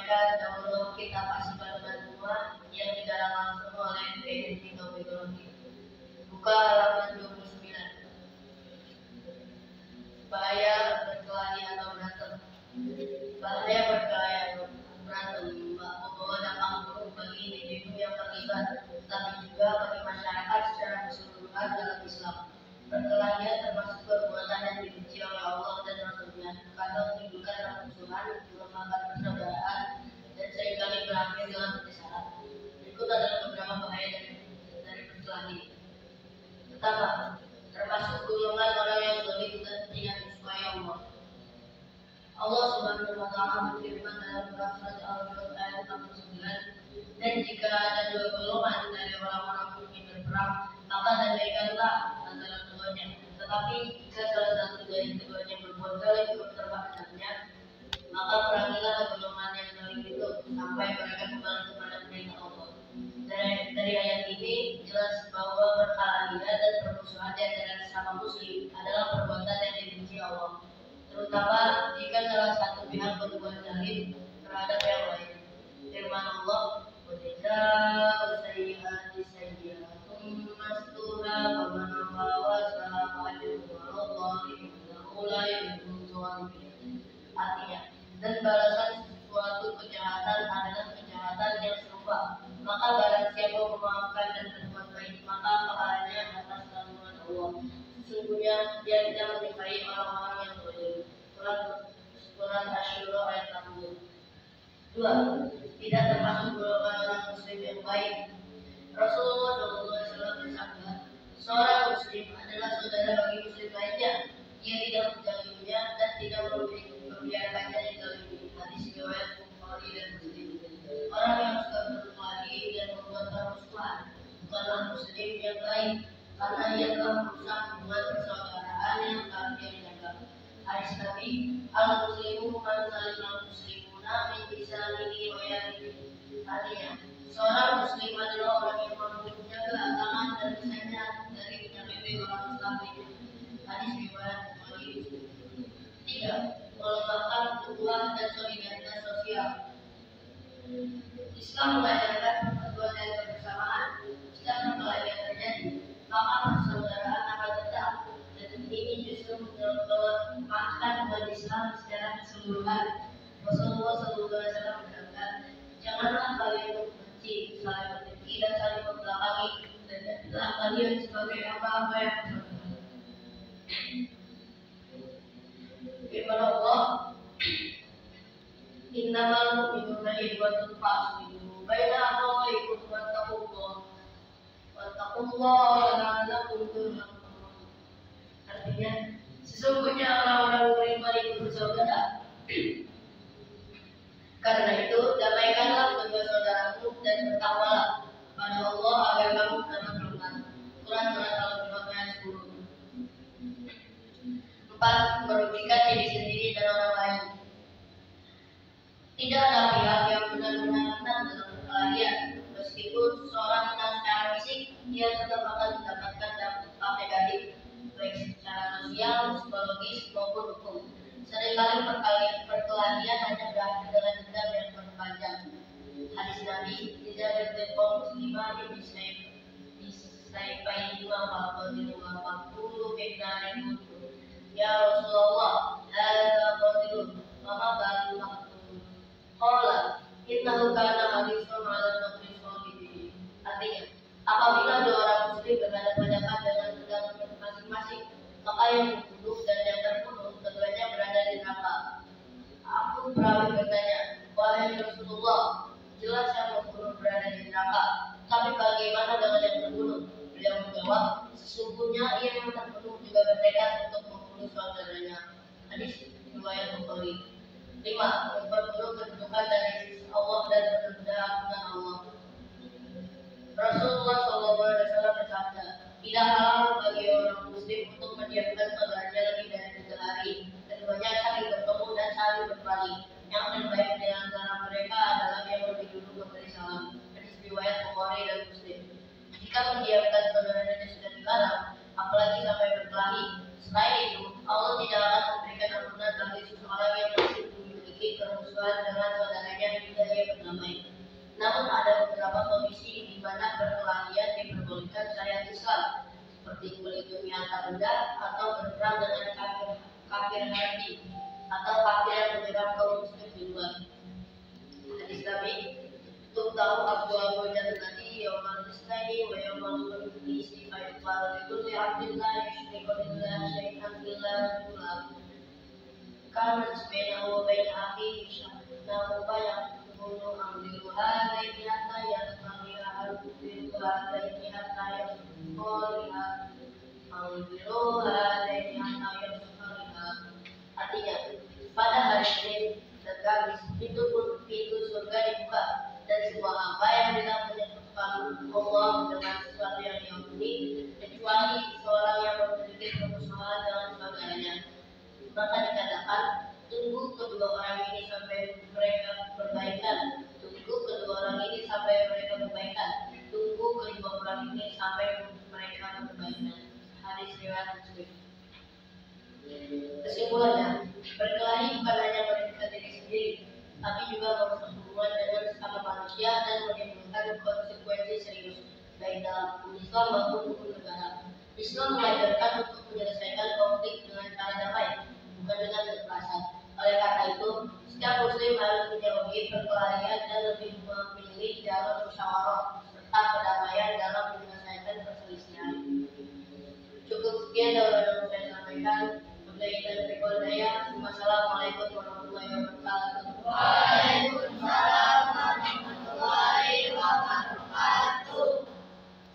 sampaikan dahulu kita pasti kalimat dua yang digarang langsung oleh Identity Topikologi. Buka halaman 29. Bahaya berkelahi atau berantem. Bahaya berkelahi atau berantem membawa dampak buruk bagi individu yang terlibat, tapi juga bagi masyarakat secara keseluruhan dalam Islam. Perkelahian termasuk perbuatan yang dibenci oleh Allah dan Rasulnya karena menimbulkan permusuhan, melemahkan persaudaraan, dan seringkali berakhir dalam perpisahan. Berikut adalah beberapa bahaya dari perkelahian. Pertama, termasuk golongan orang yang zalim dan tidak disukai Allah. Allah Subhanahu wa Ta'ala berfirman dalam surat Al-Mulk ayat 49, dan jika ada dua golongan dari orang-orang mukmin berperang, maka damaikanlah antara keduanya. Tetapi jika salah satu dari keduanya berbuat zalim terhadapnya, maka perangilah golongan yang zalim itu sampai mereka kembali kepada perintah Allah. Dari ayat ini jelas bahwa perkelahian dan permusuhan di antara sesama muslim adalah perbuatan yang dibenci Allah, terutama jika salah satu pihak berbuat zalim terhadap yang lain. Firman Allah, "Wajazā'u sayyi'atin sayyi'atun masluha faman 'afa wa aslaha fa'ajruhu 'ala Allahi innahu la yuhibbul dhalimin." Artinya, dan balasan suatu kejahatan adalah kejahatan yang serupa. Maka barang siapa memaafkan dan berbuat baik, maka pahalanya atas tanggungan Allah. Sesungguhnya dia tidak menyukai orang-orang yang zalim. Surat Asy-Syura ayat 60. 2. Tidak termasuk golongan orang muslim yang baik. Rasulullah SAW bersabda, seorang muslim adalah saudara bagi muslim lainnya. Dia tidak menzaliminya dan tidak membiarkannya dizalimi. Hadis riwayat Bukhari dan Muslim. Orang yang suka berkelahi dan membuat permusuhan bukanlah muslim yang baik, karena ia telah merusak hubungan persaudaraan yang telah dia jaga. Hadis Nabi, al-muslimu man salimul muslimuna min lisanihi wa yadihi. Artinya, seorang muslim adalah orang yang mampu menjaga agama dan lisannya dari menyakiti orang Islam lainnya. Hadis riwayat Bukhari. 3. Melemahkan ukhuwah dan solidaritas sosial. Islam mengajarkan persatuan dan kebersamaan. Jika perkelahian terjadi, maka persaudaraan akan tetap, dan ini justru melemahkan umat Islam secara keseluruhan. Rasulullah SAW bersabda, janganlah kalian membenci, saling mendengki dan saling membelakangi, dan jadilah kalian sebagai apa-apa yang bersama. Firman Allah, innamal mu'minuna ikhwatun fa'aslihu baina akhawaykum wattaqullaha la'allakum turhamun. Artinya, sesungguhnya orang-orang beriman itu bersaudara. Karena itu, damaikanlah kedua saudaramu dan bertakwalah pada Allah agar kamu dapat berkat. Quran surat Al-Baqarah ayat 10. 4. Merugikan diri sendiri dan orang lain. Tidak ada pihak yang benar-benar menang dalam perkelahian. Meskipun seorang menang secara fisik, dia tetap akan mendapatkan dampak negatif, baik secara sosial, psikologis maupun hukum. Seringkali perkelahian hanya berakhir dengan dendam yang berpanjang. Hadis Nabi, tidak bertepung muslimah disaipai dua faqadilu wa faqulu fitnarin. Ya Rasulullah, hadza qatilun, mama baru maqtul. Qala, innahu kana hadisun 'ala al-maqtis qalbi. Artinya, apabila dua orang muslim berhadapan-hadapan dengan pedang masing-masing, maka yang membunuh dan yang terbunuh keduanya berada di neraka. Abu Perawi bertanya, wahai Rasulullah, jelas yang membunuh berada di neraka, tapi bagaimana dengan yang terbunuh? Beliau menjawab, sesungguhnya ia yang terbunuh juga bertekad untuk membunuh saudaranya. Hadis riwayat Bukhari. 5. Memperburuk kedudukan dari sisi Allah dan menunda ampunan Allah. Rasulullah SAW bersabda, tidak halal bagi orang muslim untuk mendiamkan saudaranya lebih dari 3 hari. Keduanya saling bertemu dan saling berpaling. Yang terbaik di antara mereka adalah yang lebih dulu memberi salam. Hadis riwayat Bukhari dan Muslim. Jika mendiamkan saudaranya sudah dilarang, apalagi sampai berkelahi. Selain itu, Allah tidak akan memberikan ampunan bagi seseorang yang masih memiliki permusuhan dengan saudaranya hingga damai. Namun ada beberapa kondisi di mana perkelahian diperbolehkan syariat Islam, seperti melindungi harta benda atau berperang dengan kafir hati atau kafir yang menyerang kaum muslim di luar. Hadis Nabi, tahu Abu Jannati yaumal isnani wa yaumal khamisi fa yuqalu li kulli 'abdin la yushriku billahi syai'an illa yulah. Kana bainahu wa bain akhihi syahnahu yaqulu amdilu hadaini hatta yasma'ila al-kufiru hadaini hatta yasma'ila amdilu hadaini hatta yasma'ila. Artinya, pada hari Senin dan Kamis pintu surga dibuka, dan semua hamba yang tidak menyebutkan Allah dengan sesuatu yang diampuni kecuali seorang yang memiliki permusuhan dengan saudaranya. Maka dikatakan, tunggu kedua orang ini sampai mereka berbaikan. Tunggu kedua orang ini sampai mereka berbaikan. Tunggu kedua orang ini sampai mereka berbaikan. Hadis riwayat Muslim. Kesimpulannya, berkelahi bukan hanya merugikan diri sendiri, tapi juga merusak hubungan dengan sesama manusia dan menimbulkan konsekuensi serius, baik dalam hukum Islam maupun hukum negara. Islam mengajarkan untuk menyelesaikan konflik dengan cara damai, bukan dengan kekerasan. Oleh karena itu, setiap muslim harus menjauhi perkelahian dan lebih memilih jalur musyawarah serta perdamaian dalam menyelesaikan perselisihan. Cukup sekian yang saya sampaikan. Wabillahi taufiq wal hidayah.